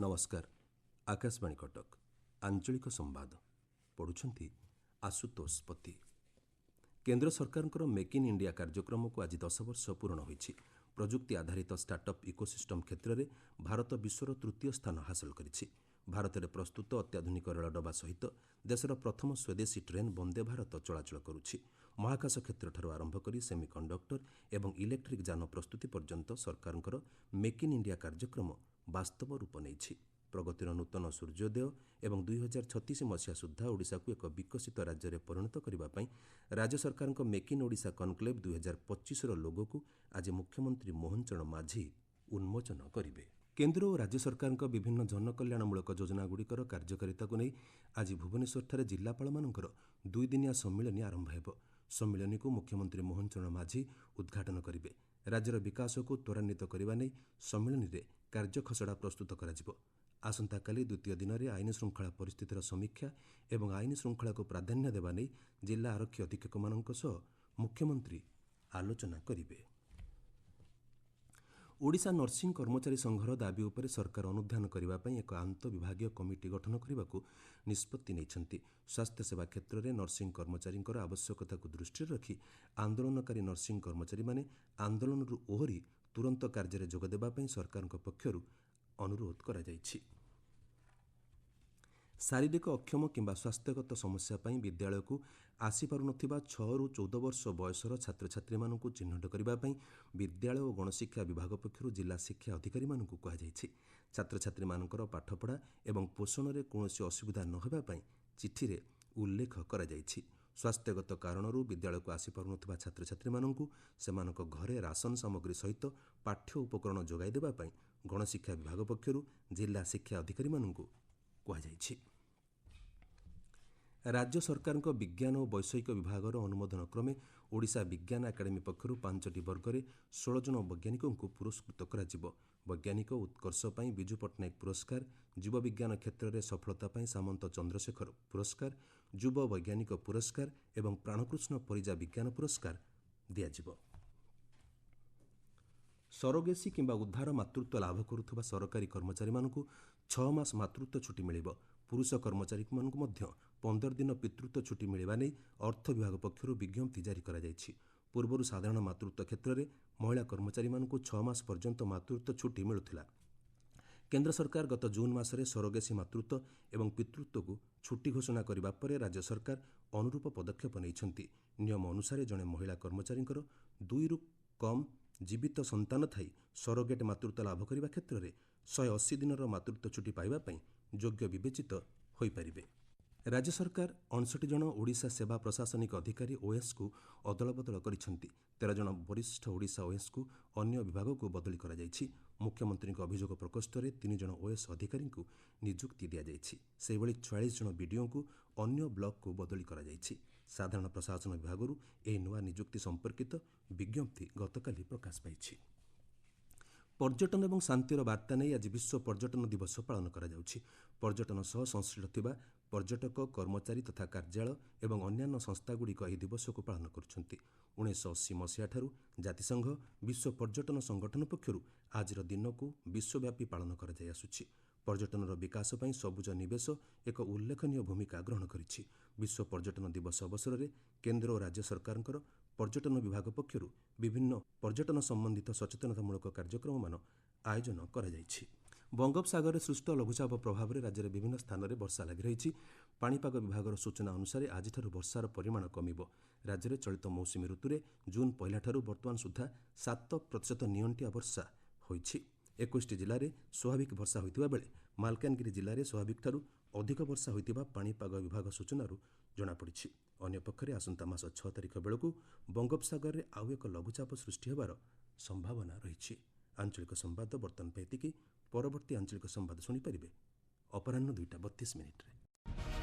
नमस्कार आकाशवाणी कटक आंचलिक संवाद पढ़ुछंती आशुतोष पति। केंद्र सरकार मेक इन इंडिया कार्यक्रम को आज 10 वर्ष पूर्ण होईछि। प्रजुक्ति आधारित स्टार्टअप इकोसिस्टम क्षेत्र में भारत विश्वर तृतीय स्थान हासिल करिछि। भारत में प्रस्तुत अत्याधुनिक रेल डबा सहित देशर प्रथम स्वदेशी ट्रेन वंदे भारत चलाचल करुछि। महाकाश क्षेत्र ठारू आरंभ करी सेमिकंडक्टर एवं इलेक्ट्रिक जान प्रस्तुति पर्यंत सरकार मेक इन इंडिया कार्यक्रम वास्तव रूप नहीं। प्रगतिर नूतन सूर्योदय एवं 2036 मसीहा सुधा ओडिशा को एक विकसित राज्य में परिणत करने राज्य सरकार मेक इन ओडिशा कनक्लेव 2025 लोगो को आज मुख्यमंत्री मोहन चरण माझी उन्मोचन करेंगे। केंद्र और राज्य सरकार विभिन्न जनकल्याणमूलक योजनाଗୁଡ଼ିकर कार्यकारिता को नहीं आज भुवनेश्वर जिलापाल मानकर 2 दिनिया सम्मिलनी आरंभ हो। सम्मिलनी को मुख्यमंत्री मोहन चरण माझी उद्घाटन करेंगे। राज्यर विकास को त्वरान्वित करने नहीं सम्मिलनी में कार्यखसड़ा प्रस्तुत कर आसंताकाली द्वितीय दिन में आईन श्रृंखला परिस्थितिर समीक्षा एवं आईन श्रृंखला को प्राधान्य देवा नहीं जिला आरक्षी अधीक्षक मानक मुख्यमंत्री आलोचना करेंगे। ओडिशा नर्सिंग कर्मचारी संघर दाबी उपर सरकार अनुध्यान करने एक आंत विभागीय कमिटी गठन करने को निष्पत्ति नहीं। स्वास्थ्य सेवा क्षेत्र में नर्सिंग कर्मचारी आवश्यकता को दृष्टि रखी आंदोलनकारी नर्सिंग कर्मचारी माने आंदोलन ओहरी तुरंत कार्य जोगदेवाई सरकार पक्षर अनुरोध करा जायछि। शारीरिक अक्षम किंबा स्वास्थ्यगत समस्या विद्यालय को आसीपार 6 ରୁ 14 वर्ष बयसर छात्र छात्री मानू चिन्हट करने विद्यालय और गणशिक्षा विभाग पक्षर जिला शिक्षा अधिकारी मानू कहुଯାଇଛି। छात्र छात्री मानकर पाठपढ़ा एवं पोषण में कौन असुविधा न होगापाई चिठी रे उल्लेख करा जायछि। स्वास्थ्यगत कारणरू विद्यालय को आसीपार छात्र छात्री मानू सेमानक घरे राशन सामग्री सहित पाठ्य उपकरण जोगाई देवाई गणशिक्षा विभाग पक्षर जिला शिक्षा अधिकारी मानू कहुଯାଇଛି। राज्य सरकार विज्ञान और वैषयिक विभागर अनुमोदन क्रमे ओडिशा विज्ञान एकाडेमी पक्षर 5टी वर्ग में 16 जन वैज्ञानिकों को पुरस्कृत कर वैज्ञानिक उत्कर्ष पर विजु पट्टनायक पुरस्कार, जीव विज्ञान क्षेत्र में सफलता पर सामंत चंद्रशेखर पुरस्कार, युव वैज्ञानिक पुरस्कार एवं प्राणकृष्ण परिजा विज्ञान पुरस्कार दियाजिव। सरोगेसी किंबा उद्धार मातृत्व लाभ करुवा सरकारी कर्मचारी मानू 6 मास मातृत्व छुट्टी मिलिब। पुरुष कर्मचारी मानू 15 दिन पितृत्व छुट्टी मिलवा नहीं अर्थ विभाग पक्षर विज्ञप्ति जारी करा जायछि। पूर्वर साधारण मातृत्व क्षेत्र में महिला कर्मचारी मानू 6 मास पर्यंत मातृत्व छुट्टी मिलुथिला। केंद्र सरकार गत जून मासरे सरोगेसी मातृत्व एवं पितृत्व को छुट्टी घोषणा करने पर राज्य सरकार अनुरूप पदक्षेप नहीं। नियम अनुसार जड़े महिला कर्मचारी 2 ରୁ कम जीवित संतान थाई सरोगेट मातृत्व लाभ करने क्षेत्र में 180 दिन मातृत्व छुट्टी पाइबापी योग्य विवेचित हो पारिबे। राज्य सरकार 59 जन ओडिशा सेवा प्रशासनिक अधिकारी ओएस को अदल बदल करिसेंति। 13 जन वरिष्ठ ओडिशा ओएस को अन्य विभाग को बदली करा जायछि। मुख्यमंत्री अभियोग प्रकोष्ठ में 3 जन ओएस अधिकारी को नियुक्ति दिया जायछि। सेहिभଳି 44 जन बीडीओ को अन्य ब्लॉक को बदली करा जायछि। साधारण प्रशासन विभाग यह नुआ नियुक्ति संपर्कित विज्ञप्ति गतकाली प्रकाश पाइछि। पर्यटन एवं शांतिर वार्ता नहीं आज विश्व पर्यटन दिवस पालन करा जाउछि। पर्यटन सह संश्लिष्ट थिबा पर्यटक कर्मचारी तथा कार्यालय एवं अन्यान्य संस्थागुड़िक यह दिवस को पालन करुछंती। 1980 मसीहा ठारू जातिसंघ विश्व पर्यटन संगठन पक्षर आज दिन को विश्वव्यापी पालन करा जाय आसुछि। पर्यटनर विकास पर सबुज निवेश एक उल्लेखनीय भूमिका ग्रहण करिछि। विश्व पर्यटन दिवस अवसर में केंद्र और राज्य सरकार पर्यटन विभाग पक्षर विभिन्न पर्यटन संबंधित सचेतनतामूलक कार्यक्रम मान आयोजन करा जायछि। बंगोपसागर में सृष्ट लघुचाप प्रभाव में राज्य में विभिन्न स्थान में वर्षा लगी रही। पाणीपाग विभाग सूचना अनुसार आज वर्षार परिमाण कमिब। राज्य में चलित मौसुमी ऋतु में जून 1 ठारू वर्तमान सुधा 7% नियंटिया वर्षा होइछि। 21 जिले में स्वाभाविक वर्षा होइतिबा बेले मालकानगिरी जिले में स्वाभाविक ठारू अधिक वर्षा होइतिबा पाणीपाग विभाग सूचनारू जଣାपड़िछि। अन्यपक्षे आसंता मास 6 तारिख बेलू बंगोपसागर में आउ एक लघुचाप सृष्टि होबार संभावना रही। आंचलिक संवाद बर्तमान पैतिकी परवर्ती आंचलिक संवाद शुणिपारे अपराह 2:32 ରେ।